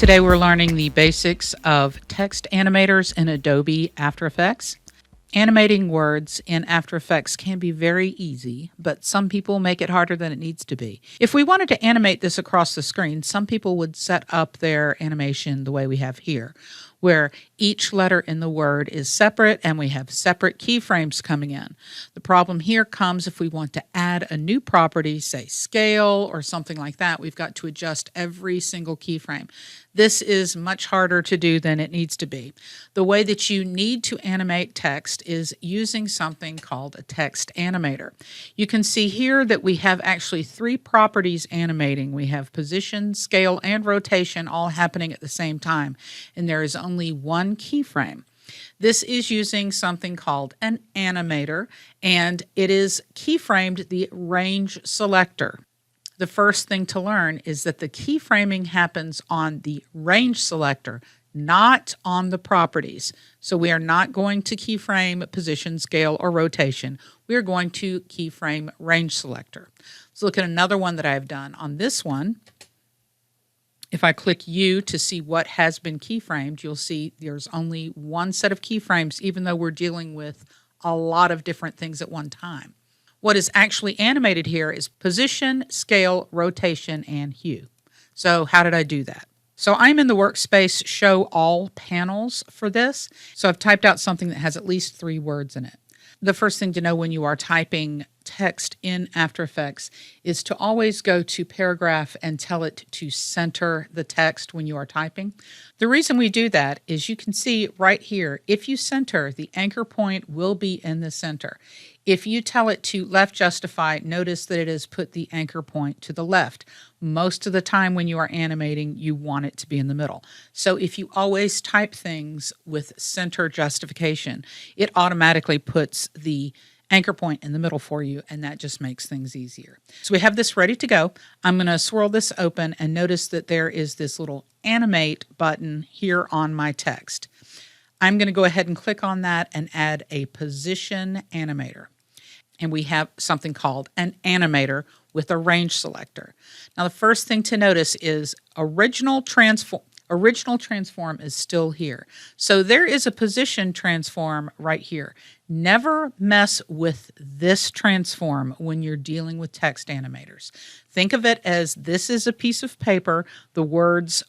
Today we're learning the basics of text animators in Adobe After Effects. Animating words in After Effects can be very easy, but some people make it harder than it needs to be. If we wanted to animate this across the screen, some people would set up their animation the way we have here, where each letter in the word is separate and we have separate keyframes coming in. The problem here comes if we want to add a new property, say scale or something like that, we've got to adjust every single keyframe. This is much harder to do than it needs to be. The way that you need to animate text is using something called a text animator. You can see here that we have actually three properties animating. We have position, scale, and rotation all happening at the same time, and there is only one keyframe. This is using something called an animator, and it is keyframed the range selector. The first thing to learn is that the keyframing happens on the range selector, not on the properties. So we are not going to keyframe position, scale, or rotation. We are going to keyframe range selector. Let's look at another one that I've done. On this one, if I click U to see what has been keyframed, you'll see there's only one set of keyframes, even though we're dealing with a lot of different things at one time. What is actually animated here is position, scale, rotation, and hue. So how did I do that? So I'm in the workspace show all panels for this. So I've typed out something that has at least 3 words in it. The first thing to know when you are typing text in After Effects is to always go to paragraph and tell it to center the text when you are typing. The reason we do that is you can see right here, if you center, the anchor point will be in the center. If you tell it to left justify, notice that it has put the anchor point to the left. Most of the time when you are animating, you want it to be in the middle. So if you always type things with center justification, it automatically puts the anchor point in the middle for you, and that just makes things easier. So we have this ready to go. I'm going to swirl this open and notice that there is this little animate button here on my text. I'm going to go ahead and click on that and add a position animator. And we have something called an animator with a range selector. Now the first thing to notice is original transform is still here. So there is a position transform right here. Never mess with this transform when you're dealing with text animators. Think of it as this is a piece of paper. The words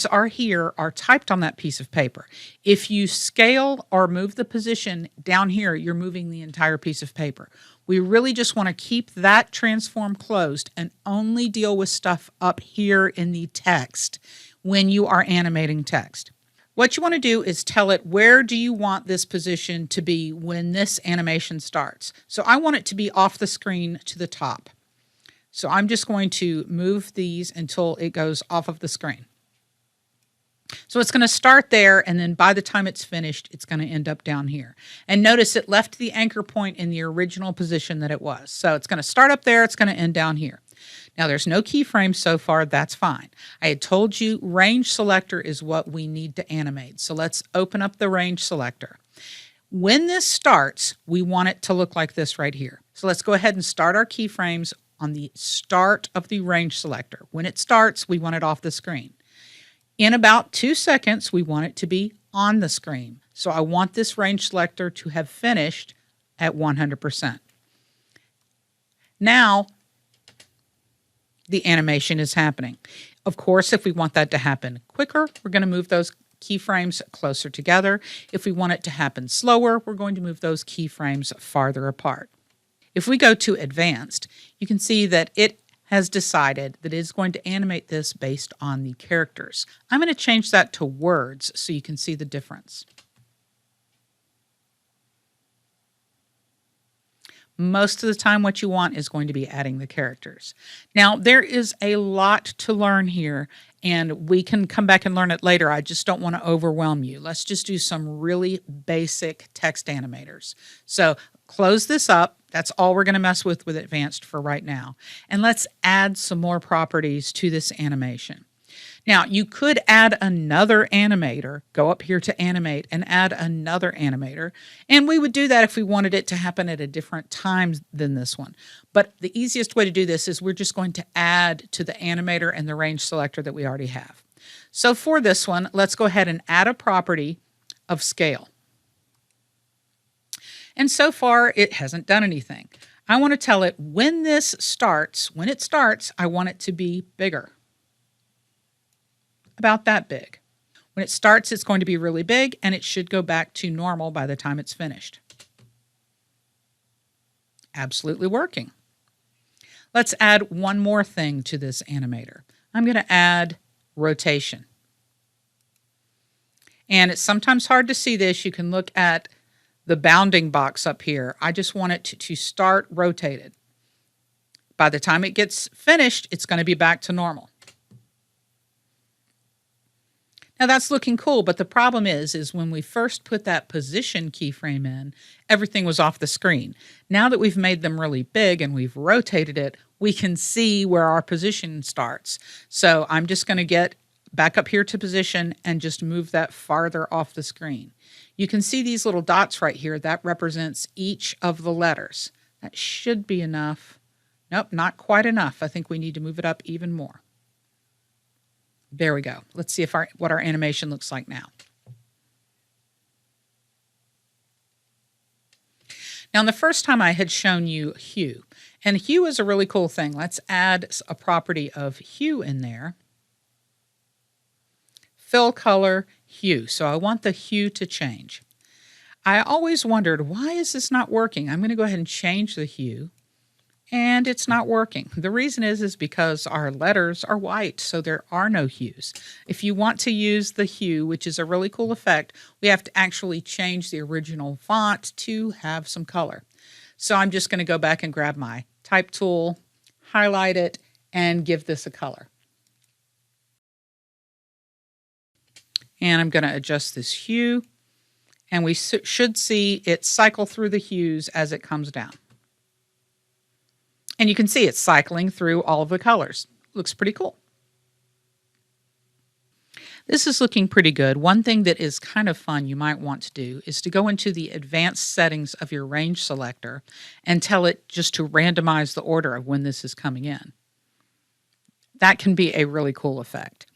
are here, are typed on that piece of paper. If you scale or move the position down here, you're moving the entire piece of paper. We really just want to keep that transform closed and only deal with stuff up here in the text when you are animating text. What you want to do is tell it where do you want this position to be when this animation starts. So I want it to be off the screen to the top. So I'm just going to move these until it goes off of the screen. So it's going to start there, and then by the time it's finished, it's going to end up down here. And notice it left the anchor point in the original position that it was. So it's going to start up there, it's going to end down here. Now there's no keyframes so far, that's fine. I had told you range selector is what we need to animate. So let's open up the range selector. When this starts, we want it to look like this right here. So let's go ahead and start our keyframes on the start of the range selector. When it starts, we want it off the screen. In about 2 seconds, we want it to be on the screen. So I want this range selector to have finished at 100%. Now, the animation is happening. Of course, if we want that to happen quicker, we're going to move those keyframes closer together. If we want it to happen slower, we're going to move those keyframes farther apart. If we go to Advanced, you can see that it has decided that it is going to animate this based on the characters. I'm going to change that to words so you can see the difference. Most of the time what you want is going to be adding the characters. Now there is a lot to learn here, and we can come back and learn it later. I just don't want to overwhelm you. Let's just do some really basic text animators. So close this up. That's all we're going to mess with Advanced for right now. And let's add some more properties to this animation. Now, you could add another animator, go up here to animate and add another animator. And we would do that if we wanted it to happen at a different time than this one. But the easiest way to do this is we're just going to add to the animator and the range selector that we already have. So for this one, let's go ahead and add a property of scale. And so far, it hasn't done anything. I want to tell it when it starts, I want it to be bigger. About that big. When it starts, it's going to be really big, and it should go back to normal by the time it's finished. Absolutely working. Let's add one more thing to this animator. I'm going to add rotation. And it's sometimes hard to see this. You can look at the bounding box up here. I just want it to start rotated. By the time it gets finished, it's going to be back to normal. Now that's looking cool, but the problem is when we first put that position keyframe in, everything was off the screen. Now that we've made them really big and we've rotated it, we can see where our position starts. So I'm just going to get back up here to position and just move that farther off the screen. You can see these little dots right here. That represents each of the letters. That should be enough. Nope, not quite enough. I think we need to move it up even more. There we go. Let's see what our animation looks like now. Now, the first time I had shown you hue, and hue is a really cool thing. Let's add a property of hue in there. Fill color, hue. So I want the hue to change. I always wondered, why is this not working? I'm going to go ahead and change the hue. And it's not working. The reason is because our letters are white, so there are no hues. If you want to use the hue, which is a really cool effect, we have to actually change the original font to have some color. So I'm just going to go back and grab my type tool, highlight it, and give this a color. And I'm going to adjust this hue, and we should see it cycle through the hues as it comes down. And you can see it's cycling through all of the colors. Looks pretty cool. This is looking pretty good. One thing that is kind of fun you might want to do is to go into the advanced settings of your range selector and tell it just to randomize the order of when this is coming in. That can be a really cool effect.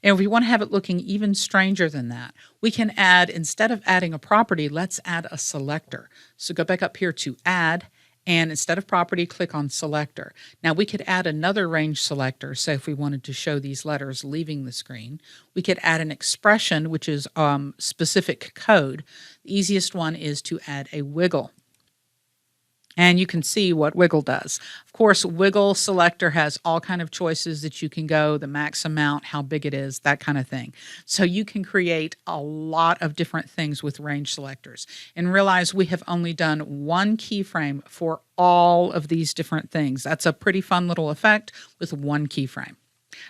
And if we want to have it looking even stranger than that, we can add, instead of adding a property, let's add a selector. So go back up here to Add, and instead of property, click on selector. Now we could add another range selector. So if we wanted to show these letters leaving the screen, we could add an expression, which is specific code. The easiest one is to add a wiggle. And you can see what wiggle does. Of course, wiggle selector has all kind of choices that you can go, the max amount, how big it is, that kind of thing. So you can create a lot of different things with range selectors. And realize we have only done one keyframe for all of these different things. That's a pretty fun little effect with one keyframe.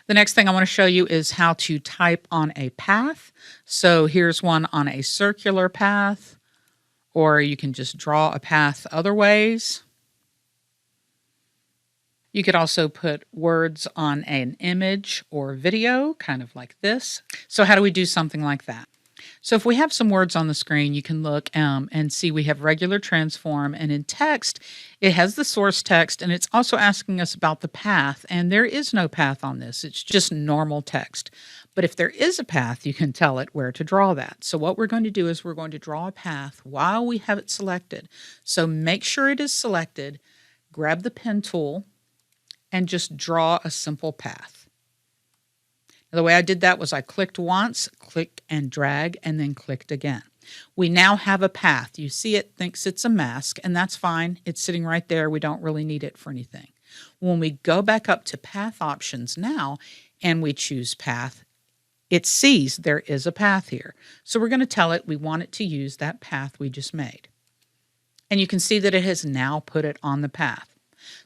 The next thing I want to show you is how to type on a path. So here's one on a circular path. Or you can just draw a path other ways. You could also put words on an image or video, kind of like this. So how do we do something like that? So if we have some words on the screen, you can look and see we have regular transform, and in text, it has the source text, and it's also asking us about the path, and there is no path on this. It's just normal text. But if there is a path, you can tell it where to draw that. So what we're going to do is we're going to draw a path while we have it selected. So make sure it is selected, grab the pen tool, and just draw a simple path. Now, the way I did that was I clicked once, click and drag, and then clicked again. We now have a path. You see it thinks it's a mask, and that's fine. It's sitting right there. We don't really need it for anything. When we go back up to path options now, and we choose path, it sees there is a path here. So we're going to tell it we want it to use that path we just made. And you can see that it has now put it on the path.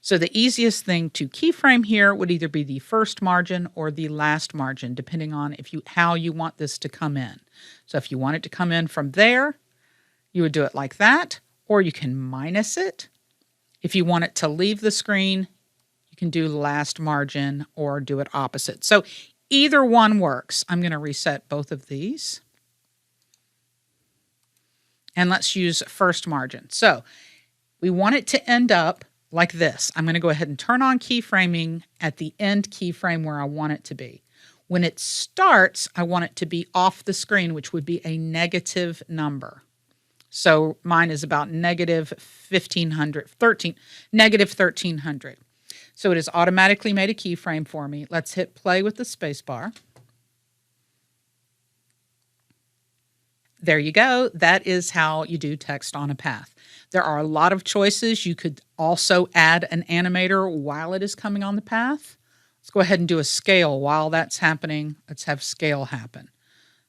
So the easiest thing to keyframe here would either be the first margin or the last margin, depending on how you want this to come in. So if you want it to come in from there, you would do it like that, or you can minus it. If you want it to leave the screen, you can do last margin or do it opposite. So either one works. I'm going to reset both of these. And let's use first margin. So we want it to end up like this. I'm going to go ahead and turn on keyframing at the end keyframe where I want it to be. When it starts, I want it to be off the screen, which would be a negative number. So mine is about negative 1300. So it has automatically made a keyframe for me. Let's hit play with the space bar. There you go. That is how you do text on a path. There are a lot of choices. You could also add an animator while it is coming on the path. Let's go ahead and do a scale while that's happening. Let's have scale happen.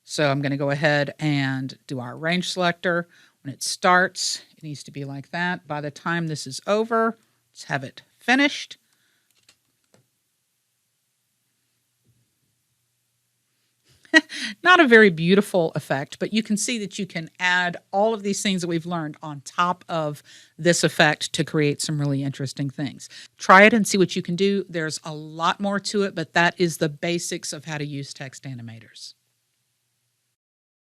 So I'm going to go ahead and do our range selector. When it starts, it needs to be like that. By the time this is over, let's have it finished. Not a very beautiful effect, but you can see that you can add all of these things that we've learned on top of this effect to create some really interesting things. Try it and see what you can do. There's a lot more to it, but that is the basics of how to use text animators.